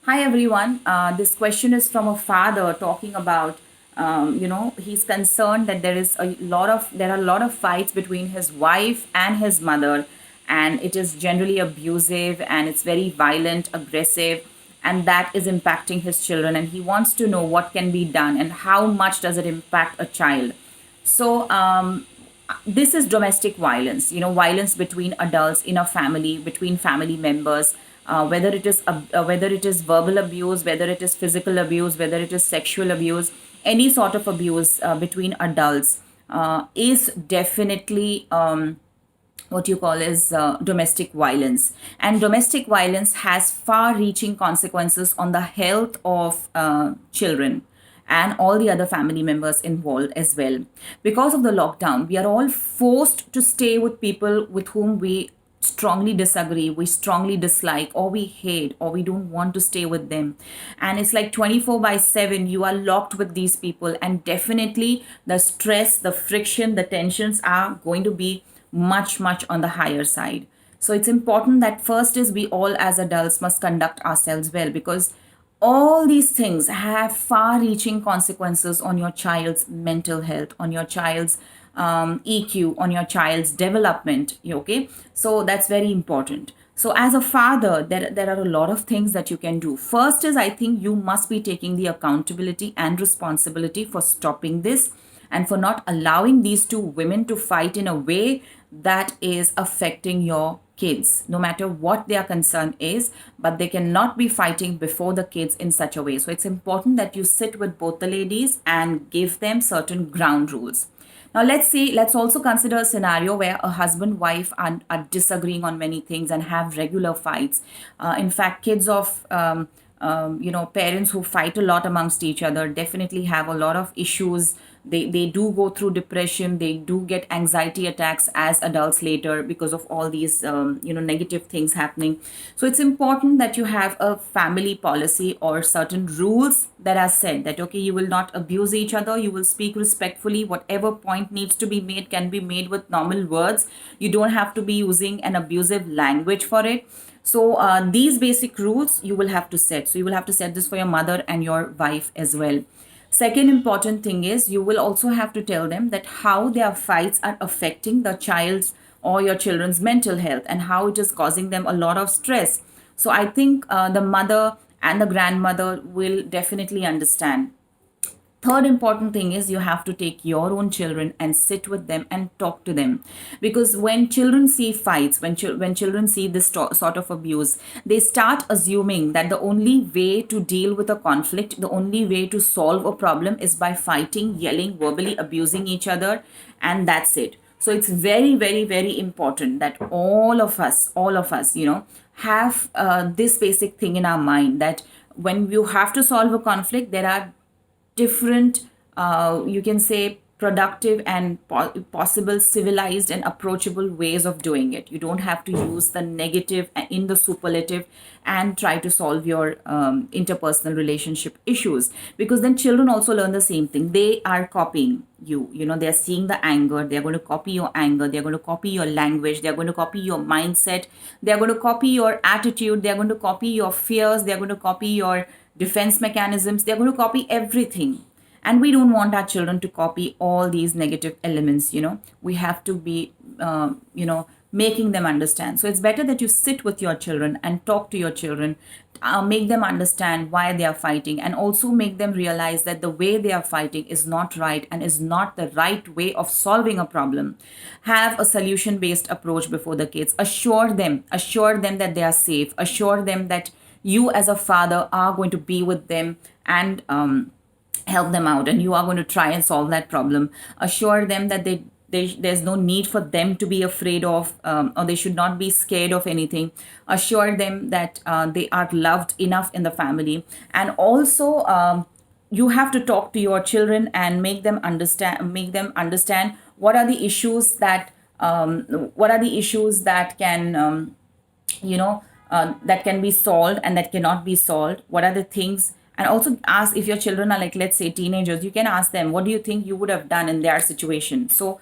Hi everyone. This question is from a father talking about, he's concerned that there are a lot of fights between his wife and his mother, and it is generally abusive and it's very violent, aggressive, and that is impacting his children. And he wants to know what can be done and how much does it impact a child. So this is domestic violence, violence between adults in a family, between family members, whether it is verbal abuse, whether it is physical abuse, whether it is sexual abuse, any sort of abuse between adults is definitely what you call is domestic violence. And domestic violence has far reaching consequences on the health of children and all the other family members involved as well. Because of the lockdown, we are all forced to stay with people with whom we strongly disagree, we strongly dislike, or we hate, or we don't want to stay with them. And it's like 24 by 7, you are locked with these people. And definitely the stress, the friction, the tensions are going to be much on the higher side. So it's important that first is we all as adults must conduct ourselves well, because all these things have far reaching consequences on your child's mental health, on your child's EQ, on your child's development. Okay, so that's very important. So as a father, there are a lot of things that you can do. First is, I think you must be taking the accountability and responsibility for stopping this and for not allowing these two women to fight in a way that is affecting your kids, no matter what their concern is. But they cannot be fighting before the kids in such a way. So it's important that you sit with both the ladies and give them certain ground rules. Now let's also consider a scenario where a husband wife are disagreeing on many things and have regular fights. In fact, kids of parents who fight a lot amongst each other definitely have a lot of issues. They do go through depression, they do get anxiety attacks as adults later because of all these negative things happening. So it's important that you have a family policy or certain rules that are said that, okay, you will not abuse each other, you will speak respectfully, whatever point needs to be made can be made with normal words, you don't have to be using an abusive language for it. So these basic rules you will have to set. So you will have to set this for your mother and your wife as well. Second important thing is you will also have to tell them that how their fights are affecting the child's or your children's mental health and how it is causing them a lot of stress. So I think the mother and the grandmother will definitely understand. Third important thing is you have to take your own children and sit with them and talk to them, because when children see fights, when children see this sort of abuse, they start assuming that the only way to deal with a conflict, the only way to solve a problem is by fighting, yelling, verbally abusing each other, and that's it. So it's very important that all of us have this basic thing in our mind, that when you have to solve a conflict, there are different, you can say, productive and possible civilized and approachable ways of doing it. You don't have to use the negative in the superlative and try to solve your interpersonal relationship issues, because then children also learn the same thing. They are copying you, they're seeing the anger, they're going to copy your anger, they're going to copy your language, they're going to copy your mindset, they're going to copy your attitude, they're going to copy your fears, they're going to copy your defense mechanisms, they're going to copy everything. And we don't want our children to copy all these negative elements. We have to be making them understand. So it's better that you sit with your children and talk to your children, make them understand why they are fighting, and also make them realize that the way they are fighting is not right and is not the right way of solving a problem. Have a solution based approach before the kids. Assure them that they are safe, assure them that you as a father are going to be with them and help them out, and you are going to try and solve that problem. Assure them that there's no need for them to be afraid of, or they should not be scared of anything. Assure them that they are loved enough in the family. And also you have to talk to your children and make them understand what are the issues that can that can be solved and that cannot be solved. What are the things? And also ask, if your children are, like, let's say, teenagers, you can ask them, what do you think you would have done in their situation? So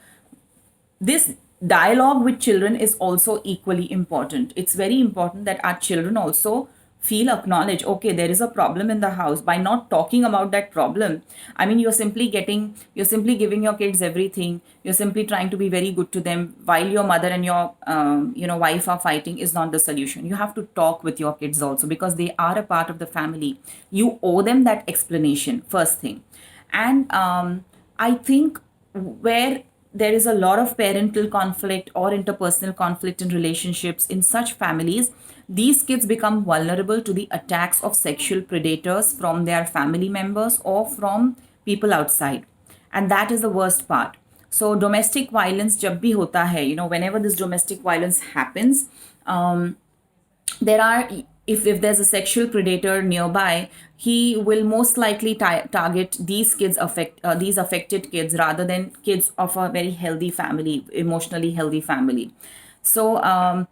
this dialogue with children is also equally important. It's very important that our children also feel, acknowledge, okay, there is a problem in the house. By not talking about that problem, I mean, you're simply giving your kids everything, you're simply trying to be very good to them while your mother and your wife are fighting, is not the solution. You have to talk with your kids also, because they are a part of the family. You owe them that explanation, first thing. And I think where there is a lot of parental conflict or interpersonal conflict in relationships in such families, these kids become vulnerable to the attacks of sexual predators from their family members or from people outside. And that is the worst part. So domestic violence jab bhi hota hai, whenever this domestic violence happens, there are, if there's a sexual predator nearby, he will most likely target these kids, these affected kids, rather than kids of a very healthy family, emotionally healthy family. So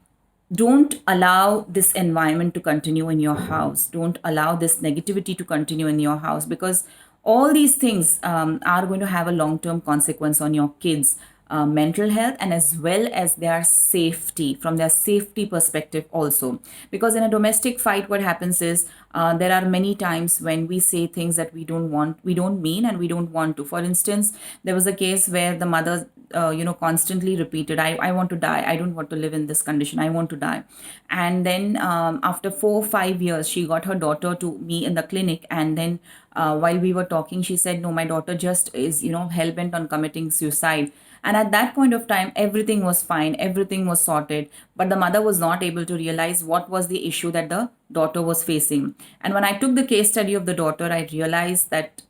don't allow this environment to continue in your house, don't allow this negativity to continue in your house, because all these things are going to have a long term consequence on your kids' mental health, and as well as their safety, from their safety perspective also. Because in a domestic fight, what happens is, there are many times when we say things that we don't mean, and we don't want to. For instance, there was a case where the mother constantly repeated, I want to die, I don't want to live in this condition, I want to die. And then after 4 or 5 years, she got her daughter to me in the clinic, and then while we were talking, she said, no, my daughter just is hell-bent on committing suicide. And at that point of time, everything was fine, everything was sorted, but the mother was not able to realize what was the issue that the daughter was facing. And when I took the case study of the daughter, I realized that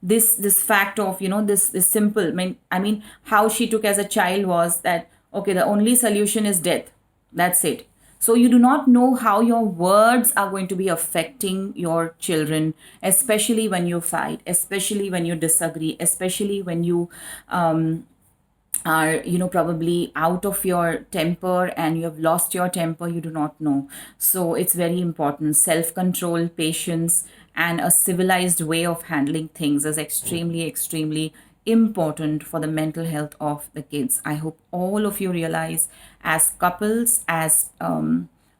this fact of this simple, I mean how she took as a child was that, okay, the only solution is death, that's it. So you do not know how your words are going to be affecting your children, especially when you fight, especially when you disagree, especially when you are probably out of your temper and you have lost your temper, you do not know. So it's very important. Self control, patience, and a civilized way of handling things is extremely, extremely important for the mental health of the kids. I hope all of you realize, as couples, as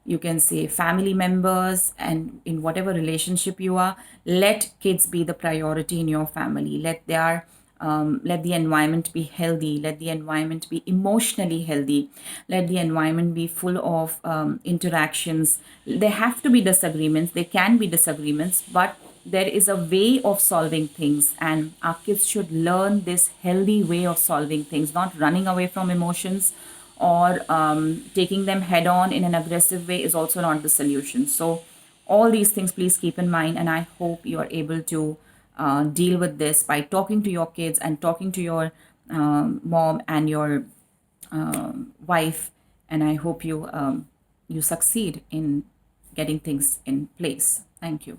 you can say family members, and in whatever relationship you are, let kids be the priority in your family. Let the environment be healthy, let the environment be emotionally healthy, let the environment be full of interactions. There have to be disagreements, there can be disagreements, but there is a way of solving things, and our kids should learn this healthy way of solving things, not running away from emotions, or taking them head on in an aggressive way is also not the solution. So all these things please keep in mind, and I hope you are able to deal with this by talking to your kids and talking to your mom and your wife. And I hope you succeed in getting things in place. Thank you.